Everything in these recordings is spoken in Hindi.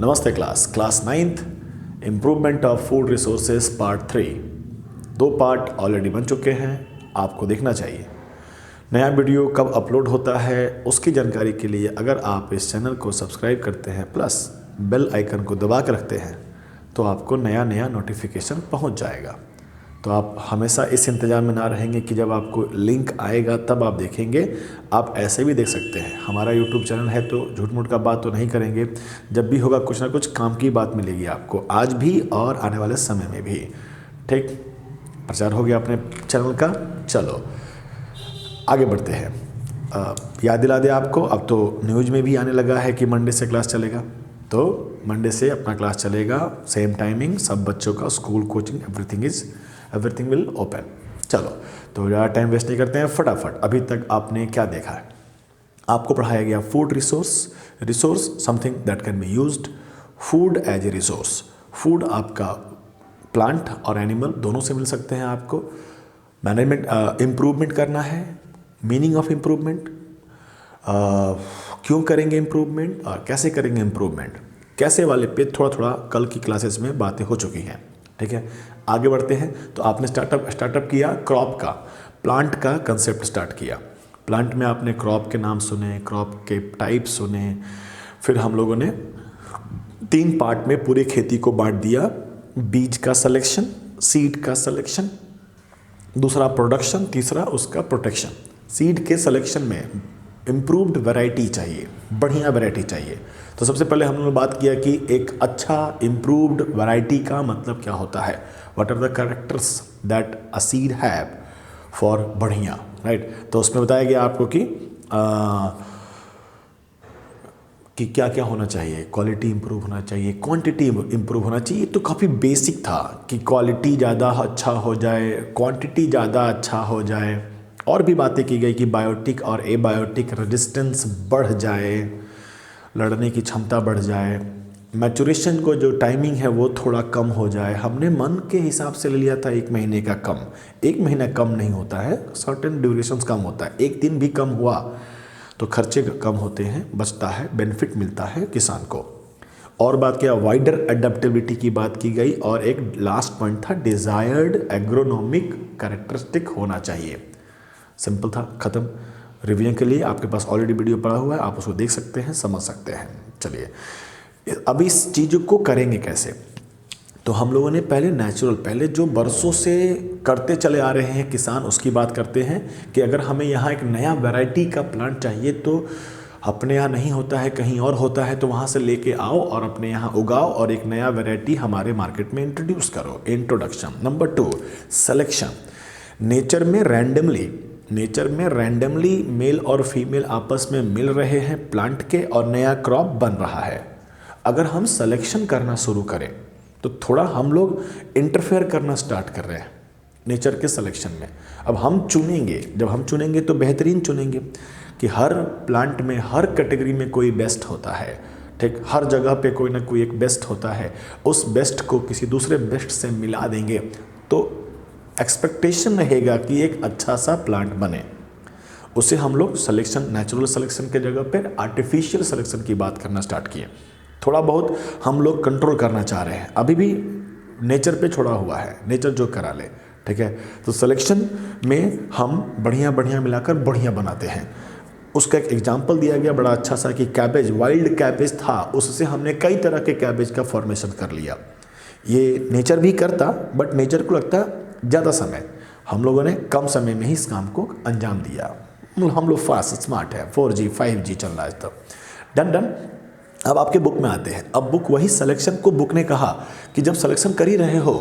नमस्ते class ninth improvement of food resources part 3। 2 part already बन चुके हैं, आपको देखना चाहिए। नया वीडियो कब अपलोड होता है उसकी जानकारी के लिए अगर आप इस चैनल को सब्सक्राइब करते हैं प्लस बेल आइकन को दबा के रखते हैं तो आपको नया नोटिफिकेशन पहुंच जाएगा। तो आप हमेशा इस इंतज़ार में ना रहेंगे कि जब आपको लिंक आएगा तब आप देखेंगे। आप ऐसे भी देख सकते हैं, हमारा यूट्यूब चैनल है तो झूठ मूठ का बात तो नहीं करेंगे। जब भी होगा कुछ ना कुछ काम की बात मिलेगी आपको, आज भी और आने वाले समय में भी। ठीक, प्रचार हो गया अपने चैनल का। चलो आगे बढ़ते हैं। याद दिला दे आपको, अब तो न्यूज़ में भी आने लगा है कि मंडे से क्लास चलेगा। तो मंडे से अपना क्लास चलेगा, सेम टाइमिंग, सब बच्चों का school, coaching, everything will open. चलो तो ज़्यादा टाइम वेस्ट नहीं करते हैं, फटाफट। अभी तक आपने क्या देखा है? आपको पढ़ाया गया food resource something that can be used. Food as a resource, food आपका प्लांट और एनिमल दोनों से मिल सकते हैं। आपको मैनेजमेंट इम्प्रूवमेंट करना है, मीनिंग ऑफ इम्प्रूवमेंट, क्यों करेंगे इम्प्रूवमेंट और कैसे करेंगे इम्प्रूवमेंट, कैसे वाले पे थोड़ा कल की क्लासेस में बातें हो चुकी हैं। ठीक है, आगे बढ़ते हैं। तो आपने स्टार्टअप किया क्रॉप का, प्लांट का कंसेप्ट स्टार्ट किया। प्लांट में आपने क्रॉप के नाम सुने, क्रॉप के टाइप सुने। फिर हम लोगों ने 3 पार्ट में पूरी खेती को बांट दिया। बीज का सिलेक्शन, सीड का सिलेक्शन, दूसरा प्रोडक्शन, तीसरा उसका प्रोटेक्शन। सीड के सिलेक्शन में इम्प्रूव्ड वैरायटी चाहिए, बढ़िया वैरायटी चाहिए। तो सबसे पहले हम लोगों ने बात किया कि एक अच्छा इम्प्रूव्ड वैरायटी का मतलब क्या होता है, what are the characters that a seed have for बढ़िया, राइट। तो उसमें बताया गया आपको कि क्या क्या होना चाहिए, क्वालिटी इंप्रूव होना चाहिए, क्वांटिटी इंप्रूव होना चाहिए। तो काफ़ी बेसिक था कि क्वालिटी ज़्यादा अच्छा हो जाए, क्वांटिटी ज़्यादा अच्छा हो जाए। और भी बातें की गई कि बायोटिक और एबायोटिक रेजिस्टेंस बढ़ जाए, लड़ने की क्षमता बढ़ जाए, मैचुरेशन को जो टाइमिंग है वो थोड़ा कम हो जाए। हमने मन के हिसाब से ले लिया था 1 महीने का कम। 1 महीना कम नहीं होता है, सर्टेन ड्यूरेशंस कम होता है। 1 दिन भी कम हुआ तो खर्चे कम होते हैं, बचता है, बेनिफिट मिलता है किसान को। और बात किया वाइडर एडेप्टेबिलिटी की बात की गई। और एक लास्ट पॉइंट था डिज़ायर्ड एग्रोनॉमिक कैरेक्टरिस्टिक होना चाहिए। सिंपल था, ख़त्म। रिवीजन के लिए आपके पास ऑलरेडी वीडियो पड़ा हुआ है, आप उसको देख सकते हैं, समझ सकते हैं। चलिए अब इस चीज़ को करेंगे कैसे। तो हम लोगों ने पहले जो बरसों से करते चले आ रहे हैं किसान, उसकी बात करते हैं कि अगर हमें यहाँ एक नया वैरायटी का प्लांट चाहिए तो अपने यहाँ नहीं होता है, कहीं और होता है, तो वहाँ से लेके आओ और अपने यहाँ उगाओ और एक नया वैरायटी हमारे मार्केट में इंट्रोड्यूस करो। इंट्रोडक्शन। Number 2 selection. नेचर में रैंडमली मेल और फीमेल आपस में मिल रहे हैं प्लांट के और नया क्रॉप बन रहा है। अगर हम सिलेक्शन करना शुरू करें तो थोड़ा हम लोग इंटरफेयर करना स्टार्ट कर रहे हैं नेचर के सिलेक्शन में। अब हम चुनेंगे, जब हम चुनेंगे तो बेहतरीन चुनेंगे कि हर प्लांट में, हर कैटेगरी में कोई बेस्ट होता है। ठीक, हर जगह पे कोई ना कोई एक बेस्ट होता है। उस बेस्ट को किसी दूसरे बेस्ट से मिला देंगे तो एक्सपेक्टेशन रहेगा कि एक अच्छा सा प्लांट बने। उसे हम लोग सिलेक्शन, नेचुरल सिलेक्शन के जगह पर आर्टिफिशियल सिलेक्शन की बात करना स्टार्ट किए। थोड़ा बहुत हम लोग कंट्रोल करना चाह रहे हैं, अभी भी नेचर पे छोड़ा हुआ है, नेचर जो करा ले। ठीक है, तो सिलेक्शन में हम बढ़िया मिलाकर बढ़िया बनाते हैं। उसका एक एग्जाम्पल दिया गया बड़ा अच्छा सा कि कैबेज, वाइल्ड कैबेज था, उससे हमने कई तरह के कैबेज का फॉर्मेशन कर लिया। ये नेचर भी करता, बट नेचर को लगता ज़्यादा समय, हम लोगों ने कम समय में ही इस काम को अंजाम दिया। हम लोग फास्ट स्मार्ट है, 4G 5G चल रहा है तो डन। अब आपके बुक में आते हैं। अब बुक वही सिलेक्शन को बुक ने कहा कि जब सिलेक्शन कर ही रहे हो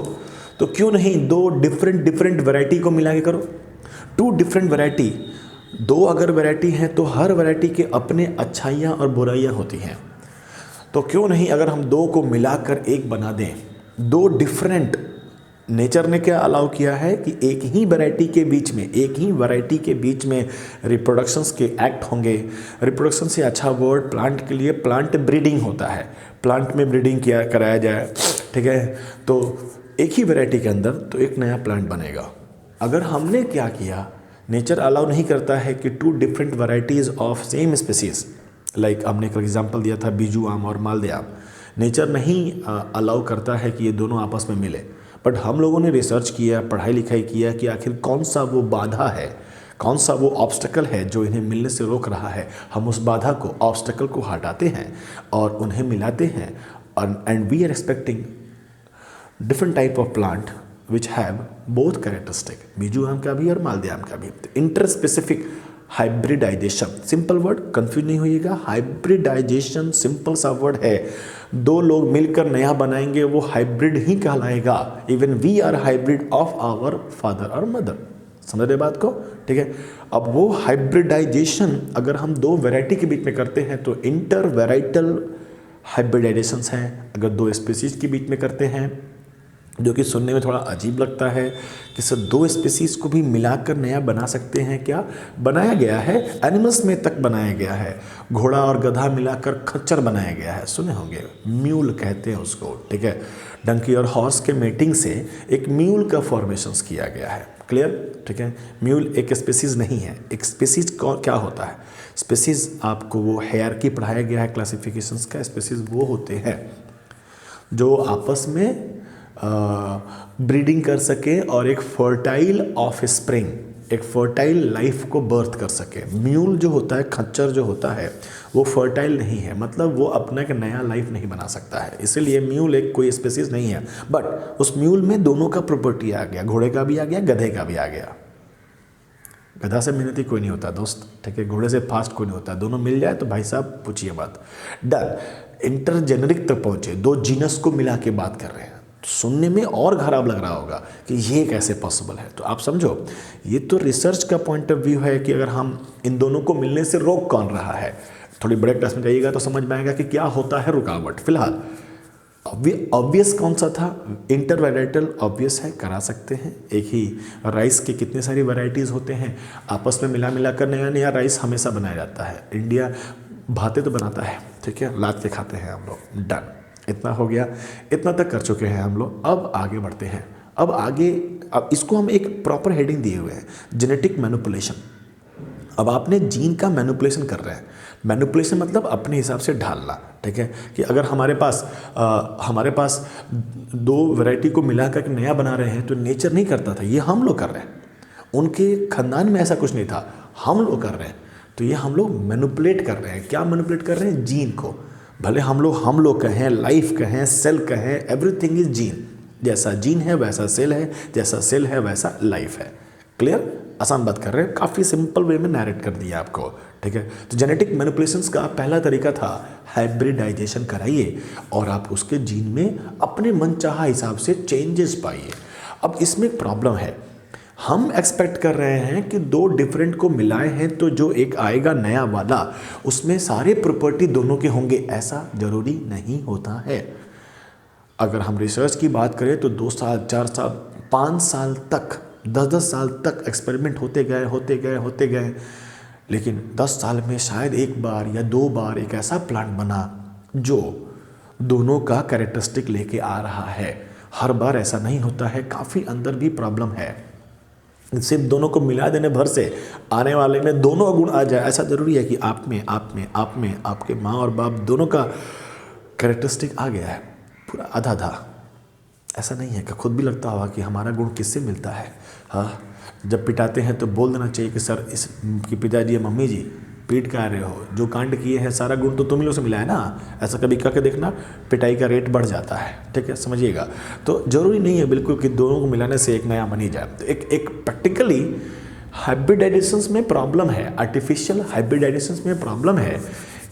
तो क्यों नहीं 2 डिफरेंट वैरायटी को मिला के करो। 2 डिफरेंट वैरायटी, 2 अगर वैरायटी हैं तो हर वैरायटी के अपने अच्छाइयाँ और बुराइयाँ होती हैं। तो क्यों नहीं अगर हम 2 को मिलाकर एक बना दें। 2 डिफरेंट, नेचर ने क्या अलाउ किया है कि एक ही वैरायटी के बीच में रिप्रोडक्शंस के एक्ट होंगे। रिप्रोडक्शन से अच्छा वर्ड प्लांट के लिए प्लांट ब्रीडिंग होता है, प्लांट में ब्रीडिंग कराया जाए। ठीक है, तो एक ही वैरायटी के अंदर तो एक नया प्लांट बनेगा। अगर हमने क्या किया, नेचर अलाउ नहीं करता है कि 2 different varieties of same species, like हमने एक एग्जाम्पल दिया था बीजू आम और मालदे आम। नेचर नहीं अलाउ करता है कि ये दोनों आपस में मिले। बट हम लोगों ने रिसर्च किया, पढ़ाई लिखाई किया कि आखिर कौन सा वो बाधा है, कौन सा वो ऑब्स्टेकल है जो इन्हें मिलने से रोक रहा है। हम उस बाधा को, ऑब्स्टेकल को हटाते हैं और उन्हें मिलाते हैं। And we are expecting different type of plant which have both characteristic, बीजू आम का भी और मालदे आम का भी। Inter specific hybridization, simple word, confuse नहीं होइएगा। हाइब्रिडाइजेशन सिंपल सा वर्ड है, दो लोग मिलकर नया बनाएंगे वो हाइब्रिड ही कहलाएगा। Even we are hybrid of our father और मदर, समझ रहे बात को, ठीक है। अब वो हाइब्रिडाइजेशन अगर हम दो वैरायटी के बीच में करते हैं तो इंटर वैराइटल हाइब्रिडाइजेशंस हैं। अगर दो स्पीसीज के बीच में करते हैं, जो कि सुनने में थोड़ा अजीब लगता है कि सर दो स्पीसीज को भी मिलाकर नया बना सकते हैं क्या? बनाया गया है, एनिमल्स में तक बनाया गया है। घोड़ा और गधा मिलाकर खच्चर बनाया गया है, सुने होंगे, म्यूल कहते हैं उसको, ठीक है। डंकी और हॉर्स के मेटिंग से एक म्यूल का फॉर्मेशंस किया गया है, क्लियर, ठीक है। म्यूल एक स्पीसीज नहीं है। एक स्पीसीज क्या होता है? स्पीसीज आपको वो हायरार्की पढ़ाया गया है क्लासिफिकेशंस का। स्पीसीज वो होते हैं जो आपस में ब्रीडिंग कर सके और एक फर्टाइल ऑफ स्प्रिंग, एक फर्टाइल लाइफ को बर्थ कर सके। म्यूल जो होता है, खच्चर जो होता है, वो फर्टाइल नहीं है, मतलब वो अपना एक नया लाइफ नहीं बना सकता है, इसीलिए म्यूल एक कोई स्पीसीज नहीं है। बट उस म्यूल में दोनों का प्रॉपर्टी आ गया, घोड़े का भी आ गया, गधे का भी आ गया। गधा से मेहनती कोई नहीं होता दोस्त, ठीक है, घोड़े से फास्ट कोई नहीं होता। दोनों मिल जाए तो भाई साहब पूछिए बात, डन। इंटरजेनरिक तक पहुंचे, दो जीनस को मिला के बात कर रहे हैं। सुनने में और खराब लग रहा होगा कि ये कैसे पॉसिबल है, तो आप समझो ये तो रिसर्च का पॉइंट ऑफ व्यू है कि अगर हम इन दोनों को मिलने से रोक कौन रहा है। थोड़ी बड़े क्लास में जाइएगा तो समझ में आएगा कि क्या होता है रुकावट। फिलहाल ऑब्वियस कौन सा था? इंटर वैराइटल ऑब्वियस है, करा सकते हैं। एक ही राइस के कितने सारी वैरायटीज़ होते हैं, आपस में मिला कर नया नया राइस हमेशा बनाया जाता है। इंडिया भाते तो बनाता है, ठीक है, लाद के खाते हैं हम लोग, डन। इतना हो गया, इतना तक कर चुके हैं हम लोग। अब आगे बढ़ते हैं। अब इसको हम एक प्रॉपर हेडिंग दिए हुए हैं, जेनेटिक मैनिपुलेशन। अब आपने जीन का मैनिपुलेशन कर रहे हैं। मैनिपुलेशन मतलब अपने हिसाब से ढालना, ठीक है, कि अगर हमारे पास दो वैरायटी को मिलाकर नया बना रहे हैं तो नेचर नहीं करता था, ये हम लोग कर रहे हैं। उनके खानदान में ऐसा कुछ नहीं था, हम लोग कर रहे हैं। तो ये हम लोग मैनिपुलेट कर रहे हैं। क्या मैनिपुलेट कर रहे हैं? जीन को। भले हम लोग कहें, लाइफ कहें, सेल कहें, एवरीथिंग इज जीन। जैसा जीन है वैसा सेल है, जैसा सेल है वैसा लाइफ है। क्लियर? आसान बात कर रहे हैं, काफ़ी सिंपल वे में नैरेट कर दिया आपको, ठीक है। तो जेनेटिक मैनिपुलेशंस का पहला तरीका था हाइब्रिडाइजेशन कराइए और आप उसके जीन में अपने मनचाहा हिसाब से चेंजेस पाइए। अब इसमें एक प्रॉब्लम है, हम एक्सपेक्ट कर रहे हैं कि दो डिफरेंट को मिलाए हैं तो जो एक आएगा नया वाला, उसमें सारे प्रॉपर्टी दोनों के होंगे। ऐसा जरूरी नहीं होता है। अगर हम रिसर्च की बात करें तो 2 साल, 4 साल, 5 साल तक, 10 साल तक एक्सपेरिमेंट होते गए, लेकिन 10 साल में शायद 1 बार या 2 बार एक ऐसा प्लांट बना जो दोनों का कैरेक्टरिस्टिक लेके आ रहा है। हर बार ऐसा नहीं होता है, काफ़ी अंदर भी प्रॉब्लम है। सिर्फ दोनों को मिला देने भर से आने वाले में दोनों गुण आ जाए, ऐसा ज़रूरी है कि आप में आपके माँ और बाप दोनों का कैरेक्टरिस्टिक आ गया है पूरा आधा। ऐसा नहीं है कि खुद भी लगता होगा कि हमारा गुण किससे मिलता है। हाँ, जब पिटाते हैं तो बोल देना चाहिए कि सर इस कि पिताजी या मम्मी जी पीट कर रहे हो, जो कांड किए हैं सारा गुण तो तुम लोग से मिला है ना। ऐसा कभी करके देखना, पिटाई का रेट बढ़ जाता है, ठीक है, समझिएगा। तो ज़रूरी नहीं है बिल्कुल कि दोनों को मिलाने से एक नया बन ही जाए। तो एक प्रैक्टिकली हाइब्रिडाइजेशंस में प्रॉब्लम है, आर्टिफिशियल हाइब्रिडाइजेशंस में प्रॉब्लम है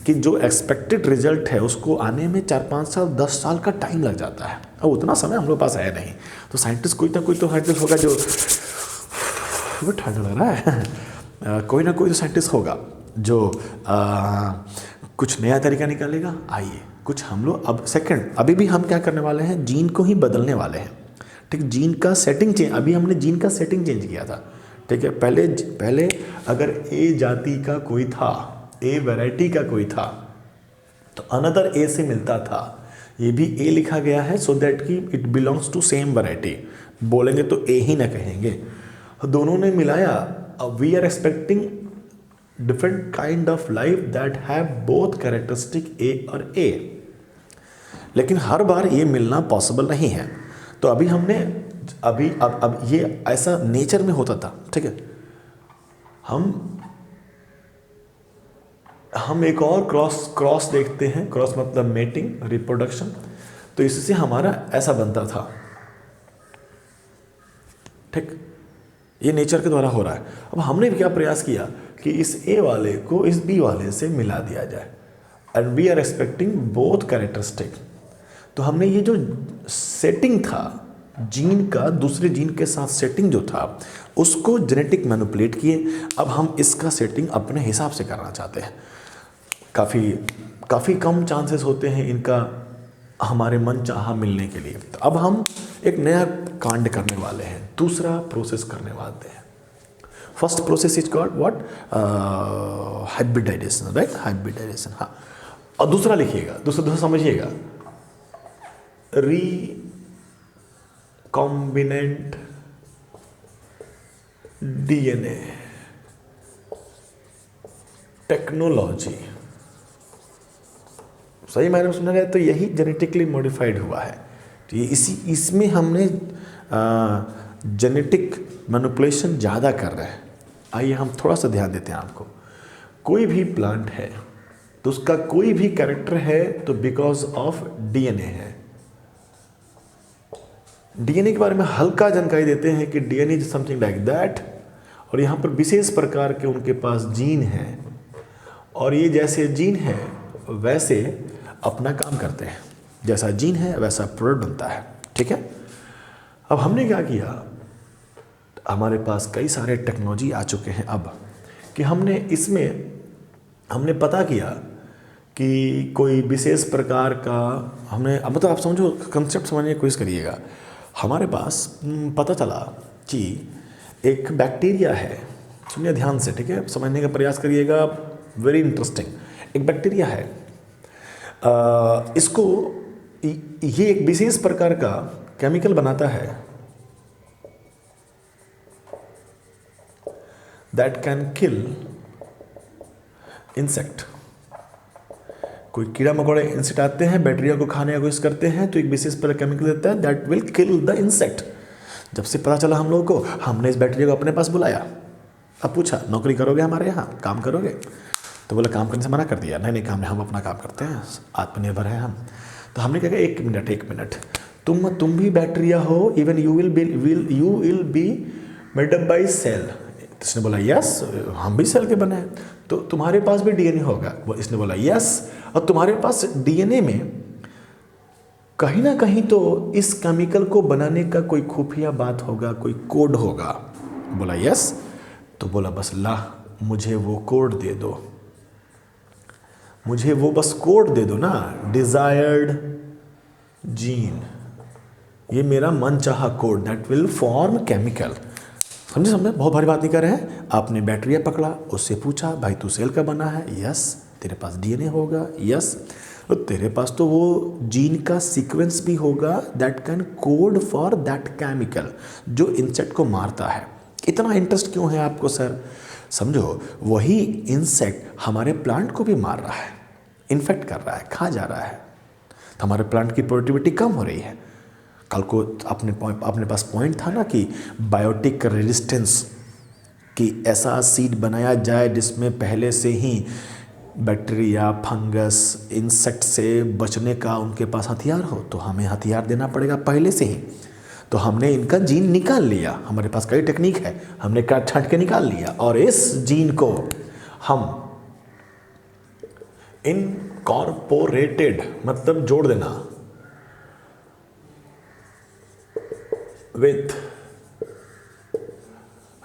कि जो एक्सपेक्टेड रिजल्ट है उसको आने में 4-5 साल 10 साल का टाइम लग जाता है। और उतना समय हम लोग पास है नहीं। तो साइंटिस्ट कोई तो साइंटिस्ट होगा जो वो ठंड लग रहा है कोई ना कोई तो साइंटिस्ट होगा जो कुछ नया तरीका निकालेगा। आइए कुछ हम लोग अब अभी भी हम क्या करने वाले हैं, जीन को ही बदलने वाले हैं, ठीक। जीन का सेटिंग चेंज, अभी हमने जीन का सेटिंग चेंज किया था, ठीक है। पहले अगर ए जाति का कोई था, ए वैरायटी का कोई था, तो अनदर ए से मिलता था। ये भी ए लिखा गया है सो दैट कि it belongs to same variety. बोलेंगे तो ए ही ना कहेंगे। दोनों ने मिलाया, we are expecting different kind of life that have both characteristic A और ए। लेकिन हर बार ये मिलना पॉसिबल नहीं है। तो अभी हमने अब ये ऐसा नेचर में होता था, ठीक है। हम एक और क्रॉस देखते हैं। क्रॉस मतलब मेटिंग, रिप्रोडक्शन। तो इससे हमारा ऐसा बनता था, ठीक। ये नेचर के द्वारा हो रहा है। अब हमने क्या प्रयास किया कि इस ए वाले को इस बी वाले से मिला दिया जाए, and we are expecting both characteristic. तो हमने ये जो सेटिंग था जीन का, दूसरे जीन के साथ सेटिंग जो था, उसको जेनेटिक मैनिपुलेट किए। अब हम इसका सेटिंग अपने हिसाब से करना चाहते हैं। काफ़ी कम चांसेस होते हैं इनका हमारे मन चाहा मिलने के लिए। तो अब हम एक नया कांड करने वाले हैं, दूसरा प्रोसेस करने वाले हैं। First process is called what, hybridization, right, hybridization. हाँ, और दूसरा लिखिएगा, दूसरा समझिएगा, रिकॉम्बिनेंट डीएनए टेक्नोलॉजी। सही मायने में सुना जाए तो यही जेनेटिकली मॉडिफाइड हुआ है। तो ये इसमें हमने जेनेटिक मैनिपुलेशन ज़्यादा कर रहे हैं। आइए हम थोड़ा सा ध्यान देते हैं आपको। कोई भी प्लांट है तो उसका कोई भी कैरेक्टर है तो बिकॉज ऑफ डीएनए है। डीएनए के बारे में हल्का जानकारी देते हैं कि DNA is something like that, और यहाँ पर विशेष प्रकार के उनके पास जीन हैं, और ये जैसे जीन है वैसे अपना काम करते हैं। जैसा जीन है वैसा प्रोडक्ट बनता है, ठीक है। अब हमने क्या किया, हमारे पास कई सारे टेक्नोलॉजी आ चुके हैं अब, कि हमने पता किया कि कोई विशेष प्रकार का हमने, अब मतलब आप समझो, कंसेप्ट समझने की कोशिश करिएगा। हमारे पास पता चला कि एक बैक्टीरिया है, सुनिए ध्यान से, ठीक है, समझने का प्रयास करिएगा, वेरी इंटरेस्टिंग। एक बैक्टीरिया है, इसको ये एक विशेष प्रकार का केमिकल बनाता है दैट कैन किल इंसेक्ट। कोई कीड़ा मकोड़े इंसेक्ट आते हैं, बैक्टीरिया को खाने की कोशिश करते हैं, तो एक विशेष प्रकार केमिकल देता है that will kill the insect. जब से पता चला हम लोगों को, हमने इस बैक्टीरिया को अपने पास बुलाया। अब पूछा, नौकरी करोगे हमारे यहाँ, काम करोगे? तो बोला काम करने से मना कर दिया। नहीं काम नहीं, हम अपना काम करते हैं, आत्मनिर्भर हैं हम। तो हमने क्या कहा, एक मिनट, तुम भी बैक्टीरिया हो, even you will be made up by cell. इसने बोला यस, हम भी सेल के बने हैं, तो तुम्हारे पास भी डीएनए होगा। इसने बोला यस, और तुम्हारे पास डीएनए में कहीं ना कहीं तो इस केमिकल को बनाने का कोई खुफिया बात होगा, कोई कोड होगा। बोला यस, तो बोला बस ला, मुझे वो कोड दे दो, मुझे वो बस कोड दे दो ना, डिजायर्ड जीन, ये मेरा मन चाहा code that will form chemical. समझे, बहुत भारी बात नहीं कर रहे हैं। आपने बैक्टीरिया पकड़ा, उससे पूछा भाई तू सेल का बना है? यस। तेरे पास डीएनए होगा? यस। तो तेरे पास तो वो जीन का सीक्वेंस भी होगा that can code for that chemical जो इंसेक्ट को मारता है। इतना इंटरेस्ट क्यों है आपको सर? समझो, वही इंसेक्ट हमारे प्लांट को भी मार रहा है, इन्फेक्ट कर रहा है, खा जा रहा है, तो हमारे प्लांट की प्रोडक्टिविटी कम हो रही है। कल को अपने पास पॉइंट था ना कि बायोटिक रेजिस्टेंस, कि ऐसा सीड बनाया जाए जिसमें पहले से ही बैक्टीरिया, फंगस, इंसेक्ट से बचने का उनके पास हथियार हो, तो हमें हथियार देना पड़ेगा पहले से ही। तो हमने इनका जीन निकाल लिया, हमारे पास कई टेक्निक है, हमने काट छांट के निकाल लिया, और इस जीन को हम इनकॉर्पोरेटेड मतलब जोड़ देना विथ,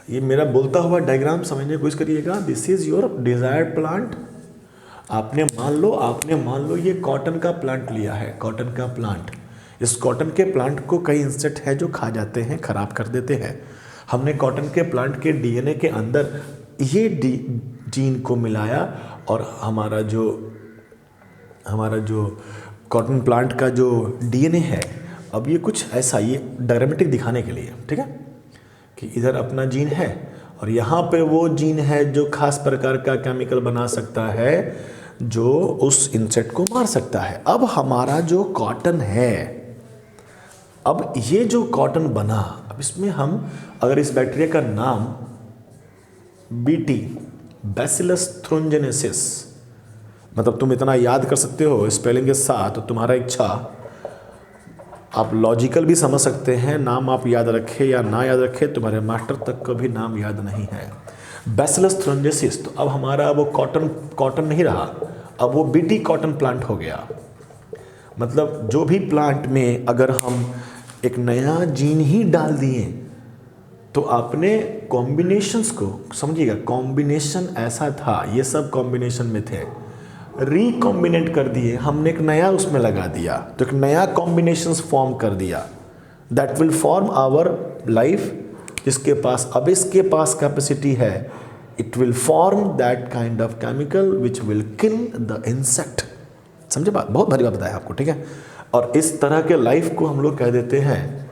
ये मेरा बोलता हुआ डायग्राम समझने की कोशिश करिएगा। This is your desired plant. आपने मान लो ये कॉटन का प्लांट लिया है, कॉटन का प्लांट। इस कॉटन के प्लांट को कई इंसेक्ट है जो खा जाते हैं, खराब कर देते हैं। हमने कॉटन के प्लांट के डीएनए के अंदर ये जीन को मिलाया, और हमारा जो कॉटन प्लांट का जो डीएनए है, अब ये कुछ ऐसा, ये डायग्रामेटिक दिखाने के लिए, ठीक है, कि इधर अपना जीन है और यहाँ पे वो जीन है जो खास प्रकार का केमिकल बना सकता है जो उस इंसेक्ट को मार सकता है। अब हमारा जो कॉटन है, अब ये जो कॉटन बना, अब इसमें हम अगर इस बैक्टीरिया का नाम बीटी बैसिलस थ्रोंजेनेसिस, मतलब तुम इतना याद कर सकते हो स्पेलिंग के साथ, तो तुम्हारा इच्छा, आप लॉजिकल भी समझ सकते हैं, नाम आप याद रखें या ना याद रखें, तुम्हारे मास्टर तक को भी नाम याद नहीं है, बैसिलस थ्रोंजेनेसिस। तो अब हमारा वो कॉटन नहीं रहा, अब वो बीटी कॉटन प्लांट हो गया। मतलब जो भी प्लांट में अगर हम एक नया जीन ही डाल दिए तो आपने कॉम्बिनेशंस को, समझिएगा कॉम्बिनेशन ऐसा था, ये सब कॉम्बिनेशन में थे, रिकॉम्बिनेट कर दिए, हमने एक नया उसमें लगा दिया, तो एक नया कॉम्बिनेशंस फॉर्म कर दिया, that will form our life. जिसके पास, अब इसके पास कैपेसिटी है, it will form that kind of chemical which will kill the insect. समझे बात? बहुत भारी बात बताया आपको, ठीक है। और इस तरह के लाइफ को हम लोग कह देते हैं,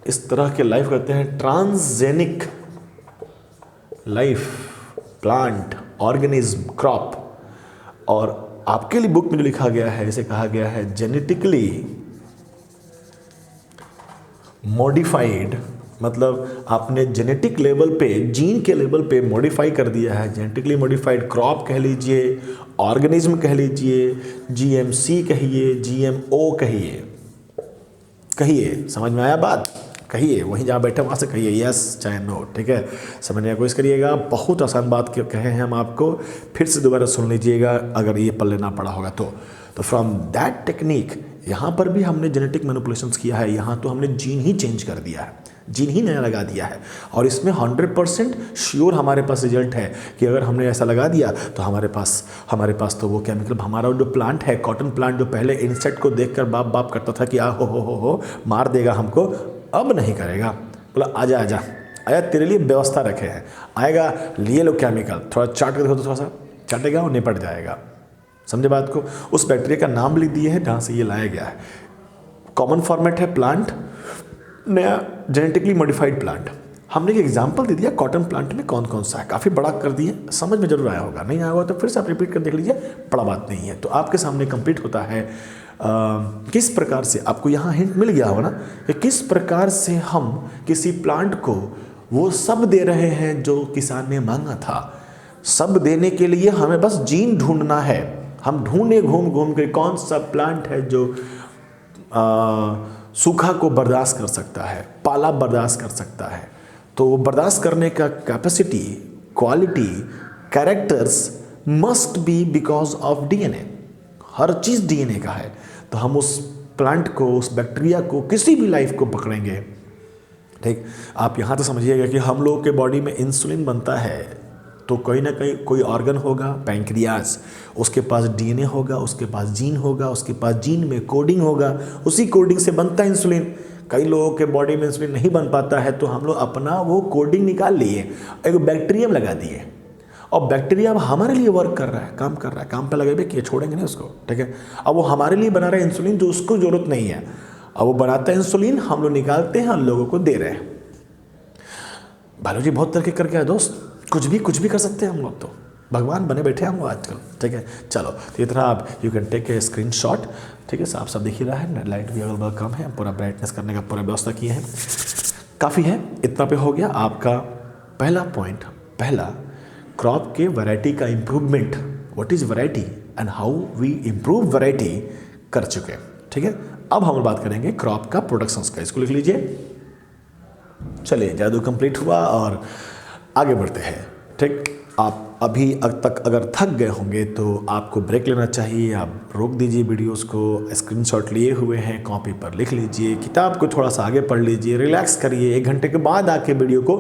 इस तरह के लाइफ कहते हैं transgenic life, plant, organism, crop. और आपके लिए बुक में जो लिखा गया है, इसे कहा गया है जेनेटिकली मॉडिफाइड, मतलब आपने जेनेटिक लेवल पे, जीन के लेवल पे मॉडिफाई कर दिया है, जेनेटिकली मॉडिफाइड क्रॉप कह लीजिए, ऑर्गेनिज्म कह लीजिए, जीएमसी कहिए, जीएमओ कहिए, कहिए, समझ में आया बात? कहिए, वहीं जहाँ बैठे वहाँ से कहिए यस चाहे नो, ठीक है। समझने की कोशिश करिएगा, बहुत आसान बात कहे हैं हम आपको, फिर से दोबारा सुन लीजिएगा अगर ये पढ़ लेना पड़ा होगा तो फ्रॉम दैट टेक्निक, यहाँ पर भी हमने जेनेटिक मैनिपुलेशंस किया है, यहाँ तो हमने जीन ही चेंज कर दिया है, जीन ही नया लगा दिया है, और इसमें 100% श्योर हमारे पास रिजल्ट है कि अगर हमने ऐसा लगा दिया तो हमारे पास तो वो केमिकल, हमारा जो प्लांट है, कॉटन प्लांट, जो पहले इंसेक्ट को देखकर बाप बाप करता था कि आ हो मार देगा हमको, अब नहीं करेगा। बोला आजा आजा आया, तेरे लिए व्यवस्था रखे हैं, आएगा, लिए लो केमिकल, थोड़ा चाट कर देखो तो थोड़ा सा चाटेगा और निपट जाएगा। समझे बात को? उस बैक्टीरिया का नाम लिख दिए है जहाँ से ये लाया गया है। कॉमन फॉर्मेट है प्लांट, नया जेनेटिकली मॉडिफाइड प्लांट। हमने एक एग्जांपल दे दिया कॉटन प्लांट में कौन कौन सा है, काफ़ी बड़ा कर दिए, समझ में जरूर आया होगा, नहीं आया होगा तो फिर से आप रिपीट कर देख लीजिए, बड़ा बात नहीं है। तो आपके सामने कंप्लीट होता है किस प्रकार से, आपको यहाँ हिंट मिल गया होगा ना कि किस प्रकार से हम किसी प्लांट को वो सब दे रहे हैं जो किसान ने मांगा था। सब देने के लिए हमें बस जीन ढूंढना है, हम ढूंढे घूम घूम के कौन सा प्लांट है जो सूखा को बर्दाश्त कर सकता है, पाला बर्दाश्त कर सकता है। तो बर्दाश्त करने का capacity, quality, characters must be because of DNA. Her cheese DNA का है। तो हम उस प्लांट को, उस बैक्टीरिया को, किसी भी लाइफ को पकड़ेंगे, ठीक। आप यहाँ तो समझिएगा कि हम लोगों के बॉडी में इंसुलिन बनता है तो कहीं ना कहीं कोई ऑर्गन होगा, पैंक्रियाज, उसके पास डीएनए होगा, उसके पास जीन होगा, उसके पास जीन में कोडिंग होगा, उसी कोडिंग से बनता है इंसुलिन। कई लोगों के बॉडी में इंसुलिन नहीं बन पाता है तो हम लोग अपना वो कोडिंग निकाल लिए, एक बैक्टीरियम लगा दिए, और बैक्टीरिया अब हमारे लिए वर्क कर रहा है, काम कर रहा है, काम पे लगे भी किए, छोड़ेंगे नहीं उसको, ठीक है। अब वो हमारे लिए बना रहा है इंसुलिन जो उसको जरूरत नहीं है, अब वो बनाता है इंसुलिन, हम लोग निकालते हैं और लोगों को दे रहे हैं। बायोलॉजी बहुत तरक्की कर गया दोस्त, कुछ भी कर सकते हैं हम लोग, तो भगवान बने बैठे हैं हम लोग आजकल, ठीक है। चलो तो इतना आप you can take a screenshot, ठीक है। साफ साफ दिख ही रहा है, लाइट भी अगल बगल कम है, पूरा ब्राइटनेस करने का पूरा व्यवस्था किए हैं, काफ़ी है। इतना पे हो गया आपका पहला पॉइंट, पहला क्रॉप के वैरायटी का improvement, what is variety and how we improve variety कर चुके, ठीक है। अब हम बात करेंगे क्रॉप का प्रोडक्शंस का, इसको लिख लीजिए। चलिए जादू कंप्लीट हुआ और आगे बढ़ते हैं, ठीक। आप अभी तक अगर थक गए होंगे तो आपको ब्रेक लेना चाहिए, आप रोक दीजिए वीडियोस को, स्क्रीनशॉट लिए हुए हैं कॉपी पर लिख लीजिए, किताब को थोड़ा सा आगे पढ़ लीजिए, रिलैक्स करिए, 1 घंटे के बाद आके वीडियो को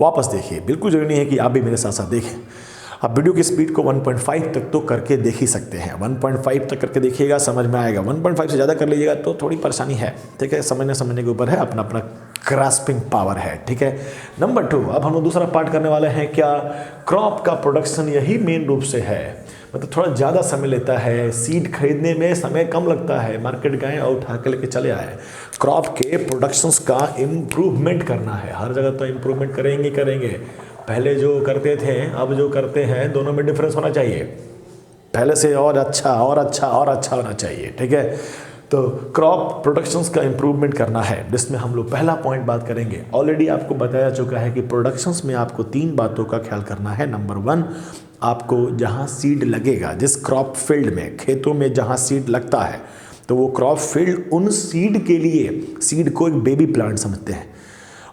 वापस देखिए। बिल्कुल जरूरी नहीं है कि आप भी मेरे साथ साथ देखें, आप वीडियो की स्पीड को 1.5 तक तो करके देख ही सकते हैं, 1.5 तक करके देखिएगा, समझ में आएगा। 1.5 से ज़्यादा कर लीजिएगा तो थोड़ी परेशानी है, ठीक है। समझने के ऊपर है, अपना अपना ग्रास्पिंग पावर है, ठीक है। नंबर 2, अब हम लोग दूसरा पार्ट करने वाले हैं, क्या क्रॉप का प्रोडक्शन, यही मेन रूप से है, मतलब थोड़ा ज़्यादा समय लेता है, सीड खरीदने में समय कम लगता है, मार्केट गए और उठा के लेके चले आए। क्रॉप के प्रोडक्शंस का इम्प्रूवमेंट करना है, हर जगह तो इम्प्रूवमेंट करेंगे, पहले जो करते थे अब जो करते हैं, दोनों में डिफरेंस होना चाहिए। पहले से और अच्छा और अच्छा और अच्छा होना चाहिए, ठीक है। तो क्रॉप प्रोडक्शंस का इम्प्रूवमेंट करना है, जिसमें हम लोग पहला पॉइंट बात करेंगे। ऑलरेडी आपको बताया चुका है कि प्रोडक्शंस में आपको 3 बातों का ख्याल करना है। नंबर 1, आपको जहाँ सीड लगेगा, जिस क्रॉप फील्ड में, खेतों में जहाँ सीड लगता है, तो वो क्रॉप फील्ड उन सीड के लिए, सीड को एक बेबी प्लांट समझते हैं,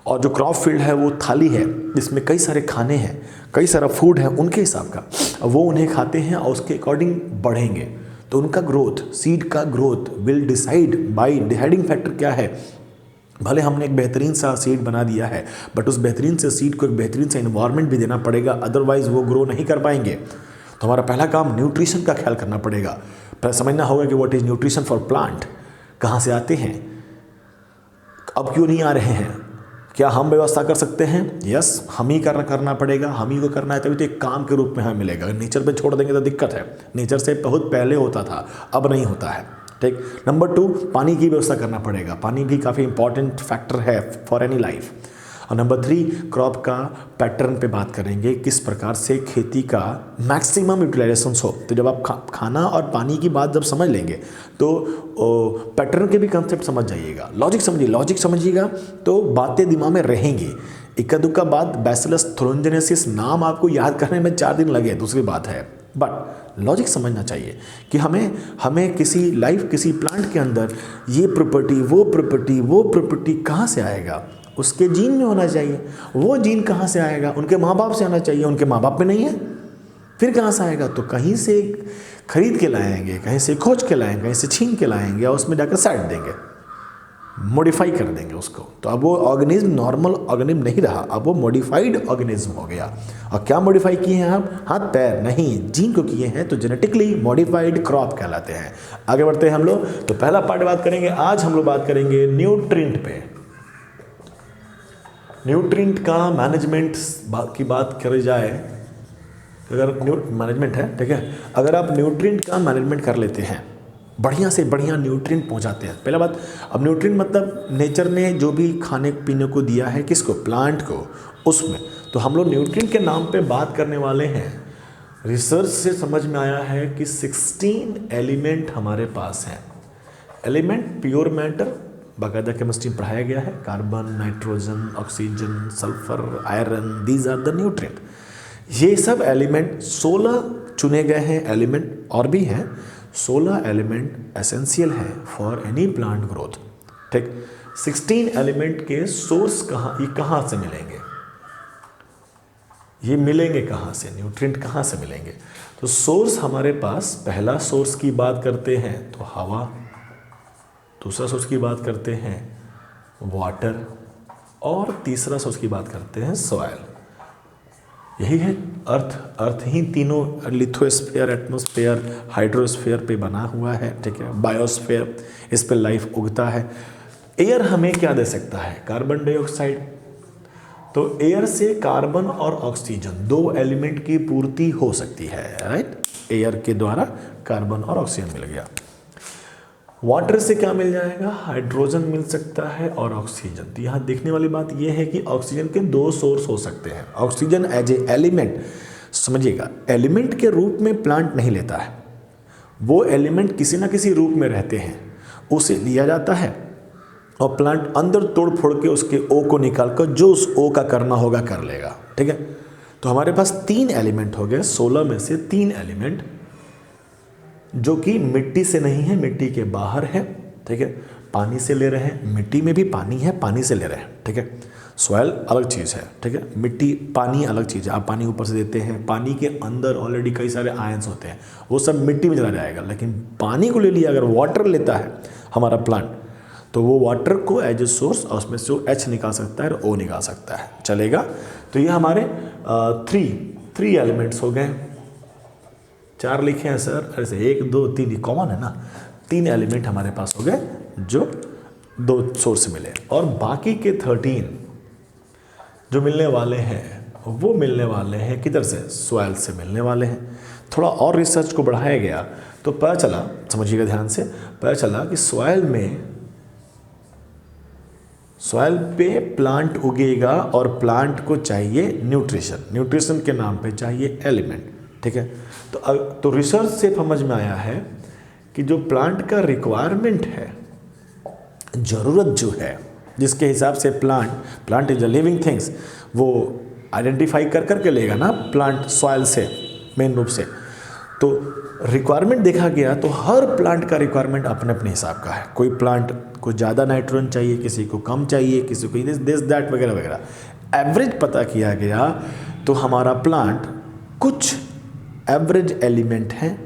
और जो क्रॉप फील्ड है वो थाली है जिसमें कई सारे खाने हैं, कई सारा फूड है उनके हिसाब का, वो उन्हें खाते हैं और उसके अकॉर्डिंग बढ़ेंगे। तो उनका ग्रोथ, सीड का growth will decide by, deciding factor क्या है, भले हमने एक बेहतरीन सा सीड बना दिया है, बट उस बेहतरीन से सीड को एक बेहतरीन सा इन्वायरमेंट भी देना पड़ेगा, अदरवाइज वो ग्रो नहीं कर पाएंगे। तो हमारा पहला काम न्यूट्रिशन का ख्याल करना पड़ेगा। पहले समझना होगा कि what is nutrition for plant, कहाँ से आते हैं, अब क्यों नहीं आ रहे हैं, क्या हम व्यवस्था कर सकते हैं? यस, हम ही करना पड़ेगा, हम ही को करना है, तभी तो एक काम के रूप में हमें मिलेगा। नेचर पे छोड़ देंगे तो दिक्कत है। नेचर से बहुत पहले होता था, अब नहीं होता है, ठीक। नंबर 2, पानी की व्यवस्था करना पड़ेगा। पानी भी काफ़ी इंपॉर्टेंट फैक्टर है फॉर एनी लाइफ। और नंबर 3, क्रॉप का पैटर्न पे बात करेंगे, किस प्रकार से खेती का मैक्सिमम यूटिलाइजेशन हो। तो जब आप खाना और पानी की बात जब समझ लेंगे तो पैटर्न के भी कंसेप्ट समझ जाइएगा, लॉजिक समझिए, लॉजिक समझिएगा तो बातें दिमाग में रहेंगी। इक्का दुक्का बात, बैसिलस थ्रोन्जेनेसिस नाम आपको याद करने में 4 दिन लगे, दूसरी बात है, बट लॉजिक समझना चाहिए कि हमें किसी प्लांट के अंदर ये प्रॉपर्टी वो प्रॉपर्टी कहाँ से आएगा, उसके जीन में होना चाहिए। वो जीन कहाँ से आएगा, उनके माँ बाप से आना चाहिए, उनके माँ बाप में नहीं है, फिर कहाँ से आएगा? तो कहीं से खरीद के लाएंगे, कहीं से खोज के लाएंगे, कहीं से छीन के लाएंगे और उसमें जाकर साइड देंगे, मॉडिफाई कर देंगे उसको। तो अब वो ऑर्गेनिज्म नॉर्मल ऑर्गेनिज्म नहीं रहा, अब वो मॉडिफाइड ऑर्गेनिज्म हो गया। और क्या मॉडिफाई किए हैं आप? हाथ पैर नहीं, जीन को किए हैं, तो जेनेटिकली मॉडिफाइड क्रॉप कहलाते हैं। आगे बढ़ते हैं हम लोग। तो पहला पार्ट बात करेंगे, आज हम लोग बात करेंगे न्यूट्रिएंट पे। न्यूट्रिएंट का मैनेजमेंट की बात करी जाए, अगर मैनेजमेंट है, ठीक है, अगर आप न्यूट्रिएंट का मैनेजमेंट कर लेते हैं, बढ़िया से बढ़िया न्यूट्रिएंट पहुंचाते हैं। पहला बात, अब न्यूट्रिएंट मतलब नेचर ने जो भी खाने पीने को दिया है, किसको? प्लांट को, उसमें। तो हम लोग न्यूट्रिएंट के नाम पे बात करने वाले हैं। रिसर्च से समझ में आया है कि 16 एलिमेंट हमारे पास हैं। एलिमेंट प्योर मैटर, बाकायदा केमिस्ट्री में पढ़ाया गया है, carbon, nitrogen, oxygen, sulphur, iron, these are the nutrient. ये सब एलिमेंट 16 चुने गए हैं एलिमेंट, और भी हैं 16 एलिमेंट एसेंशियल है फॉर एनी प्लांट ग्रोथ, ठीक। 16 एलिमेंट के सोर्स कहाँ से मिलेंगे? ये मिलेंगे कहाँ से? न्यूट्रिएंट कहाँ से मिलेंगे? तो सोर्स हमारे पास, पहला सोर्स की बात करते हैं तो हवा, दूसरा सोर्स की बात करते हैं वाटर, और तीसरा सोर्स की बात करते हैं सॉइल। यही है अर्थ ही तीनों लिथोस्फीयर, एटमॉस्फेयर, हाइड्रोस्फीयर पे बना हुआ है, ठीक है, बायोस्फीयर, इस पे लाइफ उगता है। एयर हमें क्या दे सकता है? Carbon dioxide. तो एयर से कार्बन और ऑक्सीजन, 2 एलिमेंट की पूर्ति हो सकती है, राइट। एयर के द्वारा कार्बन और ऑक्सीजन मिल गया। वाटर से क्या मिल जाएगा? हाइड्रोजन मिल सकता है और ऑक्सीजन। तो यहाँ देखने वाली बात यह है कि ऑक्सीजन के 2 सोर्स हो सकते हैं। ऑक्सीजन एज ए एलिमेंट, समझिएगा, एलिमेंट के रूप में प्लांट नहीं लेता है, वो एलिमेंट किसी ना किसी रूप में रहते हैं, उसे लिया जाता है और प्लांट अंदर तोड़ फोड़ के उसके ओ को निकाल कर जो उस ओ का करना होगा कर लेगा, ठीक है। तो हमारे पास 3 एलिमेंट हो गए, 16 में से 3 एलिमेंट जो कि मिट्टी से नहीं है, मिट्टी के बाहर है, ठीक है, पानी से ले रहे हैं, मिट्टी में भी पानी है, पानी से ले रहे हैं, ठीक है। सॉइल अलग चीज़ है, ठीक है, मिट्टी, पानी अलग चीज़ है। आप पानी ऊपर से देते हैं, पानी के अंदर ऑलरेडी कई सारे आयंस होते हैं, वो सब मिट्टी में चला जाएगा। लेकिन पानी को ले लिया, अगर वाटर लेता है हमारा प्लांट, तो वो वाटर को एज ए सोर्स, और उसमें से H निकाल सकता है और O निकाल सकता है, चलेगा। तो ये हमारे 3 एलिमेंट्स हो गए। 4 लिखे हैं सर, ऐसे 1 2 3 कॉमन है ना, 3 एलिमेंट हमारे पास हो गए जो 2 सोर्स से मिले, और बाकी के 13 जो मिलने वाले हैं वो मिलने वाले हैं किधर से? सॉइल से मिलने वाले हैं। थोड़ा और रिसर्च को बढ़ाया गया तो पता चला, समझिएगा ध्यान से, पता चला कि सॉइल में सॉइल पे प्लांट उगेगा और प्लांट को चाहिए न्यूट्रिशन, न्यूट्रिशन के नाम पे चाहिए एलिमेंट, ठीक है। तो रिसर्च से समझ में आया है कि जो प्लांट का रिक्वायरमेंट है, ज़रूरत जो है, जिसके हिसाब से plant is a living things, वो आइडेंटिफाई कर करके लेगा ना प्लांट सॉइल से, मेन रूप से। तो रिक्वायरमेंट देखा गया तो हर प्लांट का रिक्वायरमेंट अपने अपने हिसाब का है। कोई प्लांट को ज़्यादा नाइट्रोजन चाहिए, किसी को कम चाहिए, किसी को दिस दैट वगैरह वगैरह। एवरेज पता किया गया तो हमारा प्लांट कुछ एवरेज एलिमेंट हैं